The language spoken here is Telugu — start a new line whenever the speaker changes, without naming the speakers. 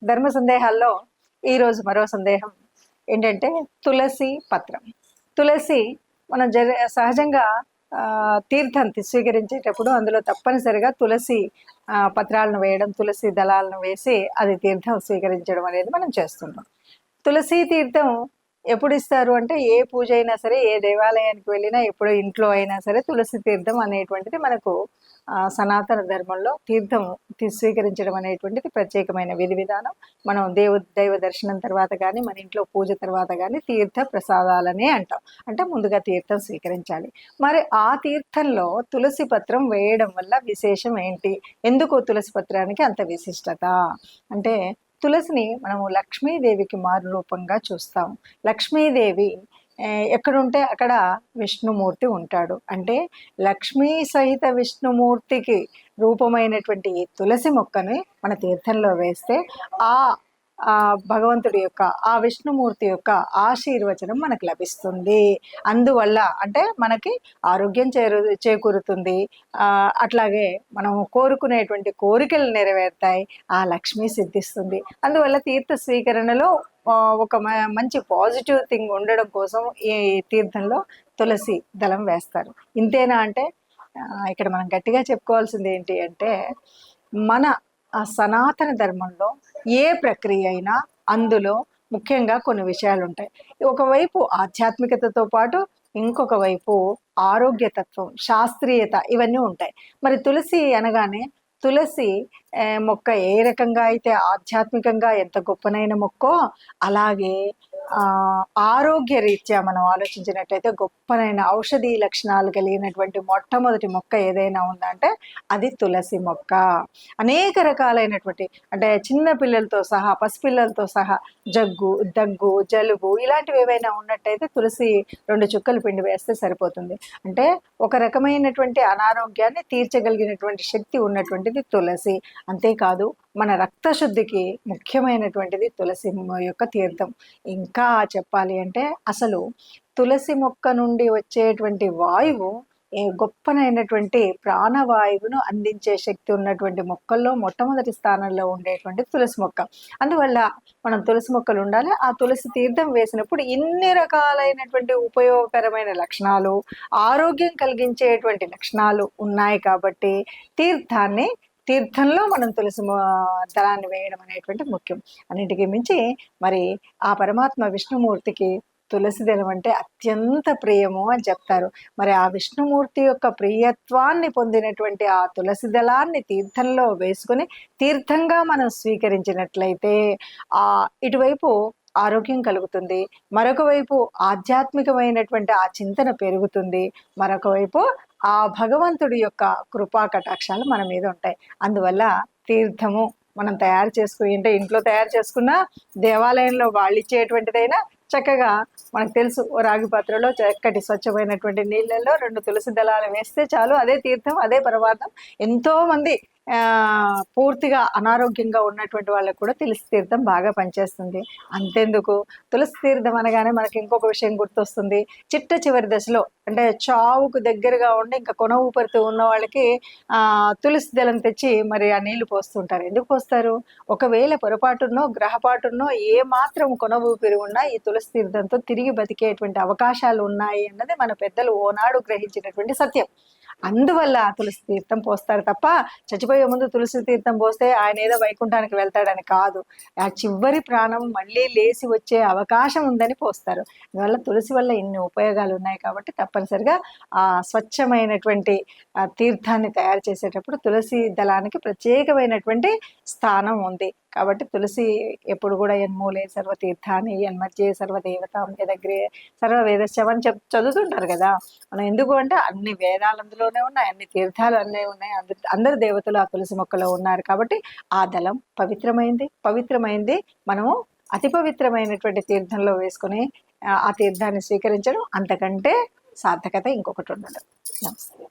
ధర్మ సందేహాల్లో ఈరోజు మరో సందేహం ఏంటంటే తులసి పత్రం. తులసి మనం సహజంగా తీర్థం స్వీకరించేటప్పుడు అందులో తప్పనిసరిగా తులసి పత్రాలను వేయడం, తులసి దళాలను వేసి అది తీర్థం స్వీకరించడం అనేది మనం చేస్తుంటాం. తులసి తీర్థం ఎప్పుడు ఇస్తారు అంటే ఏ పూజ అయినా సరే, ఏ దేవాలయానికి వెళ్ళినా, ఎప్పుడు ఇంట్లో అయినా సరే తులసి తీర్థం అనేటువంటిది మనకు సనాతన ధర్మంలో తీర్థం స్వీకరించడం అనేటువంటిది ప్రత్యేకమైన విధి విధానం. మనం దైవ దర్శనం తర్వాత కానీ, మన ఇంట్లో పూజ తర్వాత కానీ తీర్థ ప్రసాదాలనే అంటాం. అంటే ముందుగా తీర్థం స్వీకరించాలి. మరి ఆ తీర్థంలో తులసి పత్రం వేయడం వల్ల విశేషం ఏంటి? ఎందుకు తులసి పత్రానికి అంత విశిష్టత అంటే, తులసిని మనము లక్ష్మీదేవికి మారు రూపంగా చూస్తాం. లక్ష్మీదేవి ఎక్కడుంటే అక్కడ విష్ణుమూర్తి ఉంటాడు. అంటే లక్ష్మీ సహిత విష్ణుమూర్తికి రూపమైనటువంటి ఈ తులసి మొక్కని మన తీర్థంలో వేస్తే ఆ భగవంతుడి యొక్క, ఆ విష్ణుమూర్తి యొక్క ఆశీర్వచనం మనకు లభిస్తుంది. అందువల్ల అంటే మనకి ఆరోగ్యం చేకూరుతుంది. అట్లాగే మనం కోరుకునేటువంటి కోరికలు నెరవేరుతాయి. ఆ లక్ష్మి సిద్ధిస్తుంది. అందువల్ల తీర్థ స్వీకరణలో ఒక మంచి పాజిటివ్ థింగ్ ఉండడం కోసం ఈ తీర్థంలో తులసి దళం వేస్తారు. ఇంతేనా అంటే ఇక్కడ మనం గట్టిగా చెప్పుకోవాల్సింది ఏంటి అంటే, మన సనాతన ధర్మంలో ఏ ప్రక్రియ అయినా అందులో ముఖ్యంగా కొన్ని విషయాలు ఉంటాయి. ఒకవైపు ఆధ్యాత్మికతతో పాటు ఇంకొక వైపు ఆరోగ్యతత్వం, శాస్త్రీయత ఇవన్నీ ఉంటాయి. మరి తులసి అనగానే తులసి మొక్క ఏ రకంగా అయితే ఆధ్యాత్మికంగా ఎంత గొప్పనైన మొక్కో, అలాగే ఆరోగ్య రీత్యా మనం ఆలోచించినట్టయితే గొప్పనైన ఔషధీ లక్షణాలు కలిగినటువంటి మొట్టమొదటి మొక్క ఏదైనా ఉందంటే అది తులసి మొక్క. అనేక రకాలైనటువంటి అంటే చిన్న పిల్లలతో సహా, పసిపిల్లలతో సహా దగ్గు, జలుబు ఇలాంటివి ఏవైనా ఉన్నట్టయితే తులసి 2 చుక్కలు పిండి వేస్తే సరిపోతుంది. అంటే ఒక రకమైనటువంటి అనారోగ్యాన్ని తీర్చగలిగినటువంటి శక్తి ఉన్నటువంటిది తులసి. అంతేకాదు మన రక్తశుద్ధికి ముఖ్యమైనటువంటిది తులసి యొక్క తీర్థం. ఇంకా చెప్పాలి అంటే అసలు తులసి మొక్క నుండి వచ్చేటువంటి వాయువు గొప్పనైనటువంటి ప్రాణవాయువును అందించే శక్తి ఉన్నటువంటి మొక్కల్లో మొట్టమొదటి స్థానంలో ఉండేటువంటి తులసి మొక్క. అందువల్ల మనం తులసి మొక్కలు ఉండాలి. ఆ తులసి తీర్థం వేసినప్పుడు ఇన్ని రకాలైనటువంటి ఉపయోగకరమైన లక్షణాలు, ఆరోగ్యం కలిగించేటువంటి లక్షణాలు ఉన్నాయి కాబట్టి తీర్థంలో మనం తులసి దళాన్ని వేయడం అనేటువంటి ముఖ్యం. అన్నింటికీ మించి మరి ఆ పరమాత్మ విష్ణుమూర్తికి తులసి దళం అంటే అత్యంత ప్రియము అని చెప్తారు. మరి ఆ విష్ణుమూర్తి యొక్క ప్రియత్వాన్ని పొందినటువంటి ఆ తులసి దళాన్ని తీర్థంలో వేసుకుని తీర్థంగా మనం స్వీకరించినట్లయితే ఇటువైపు ఆరోగ్యం కలుగుతుంది, మరొక వైపు ఆధ్యాత్మికమైనటువంటి ఆ చింతన పెరుగుతుంది, మరొక వైపు ఆ భగవంతుడి యొక్క కృపా కటాక్షాలు మన మీద ఉంటాయి. అందువల్ల తీర్థము మనం తయారు చేసుకుని అంటే ఇంట్లో తయారు చేసుకున్న, దేవాలయంలో వాళ్ళు ఇచ్చేటువంటిదైనా చక్కగా మనకు తెలుసు, రాగి పాత్రలో చక్కటి స్వచ్ఛమైనటువంటి నీళ్ళల్లో 2 తులసి దళాలు వేస్తే చాలు, అదే తీర్థం, అదే పరమార్థం. ఎంతో మంది పూర్తిగా అనారోగ్యంగా ఉన్నటువంటి వాళ్ళకు కూడా తులసి తీర్థం బాగా పనిచేస్తుంది. అంతెందుకు, తులసి తీర్థం అనగానే మనకి ఇంకొక విషయం గుర్తొస్తుంది. చివరి దశలో అంటే చావుకు దగ్గరగా ఉండి ఇంకా కొన ఊపిరితో ఉన్న వాళ్ళకి తులసి దళం తెచ్చి మరి ఆ నీళ్లు పోస్తుంటారు. ఎందుకు పోస్తారు? ఒకవేళ పొరపాటున్నో గ్రహపాటున్నో ఏ మాత్రం కొన ఊపిరి ఉన్నా ఈ తులసి తీర్థంతో తిరిగి బతికేటువంటి అవకాశాలు ఉన్నాయి అన్నది మన పెద్దలు ఓనాడు గ్రహించినటువంటి సత్యం. అందువల్ల తులసి తీర్థం పోస్తారు తప్ప చచ్చిపోయే ముందు తులసి తీర్థం పోస్తే ఆయన ఏదో వైకుంఠానికి వెళ్తాడని కాదు. ఆ చివరి ప్రాణం మళ్ళీ లేచి వచ్చే అవకాశం ఉందని పోస్తారు. అందువల్ల తులసి వల్ల ఇన్ని ఉపయోగాలు ఉన్నాయి కాబట్టి తప్పనిసరిగా ఆ స్వచ్ఛమైనటువంటి తీర్థాన్ని తయారు చేసేటప్పుడు తులసి దళానికి ప్రత్యేకమైనటువంటి స్థానం ఉంది. కాబట్టి తులసి ఎప్పుడు కూడా యన్మూలే సర్వతీర్థాన్ని యన్మధ్యే సర్వదేవతాం యదగ్రే సర్వవేదశ్చమని చదువుతుంటారు కదా. మనం ఎందుకు అంటే అన్ని వేదాలు అందులోనే ఉన్నాయి, అన్ని తీర్థాలు అన్నీ ఉన్నాయి, అందరు దేవతలు ఆ తులసి మొక్కలో ఉన్నారు కాబట్టి ఆ దళం పవిత్రమైంది. మనము అతి పవిత్రమైనటువంటి తీర్థంలో వేసుకొని ఆ తీర్థాన్ని స్వీకరించడం అంతకంటే సార్థకత ఇంకొకటి ఉండదు. నమస్తే.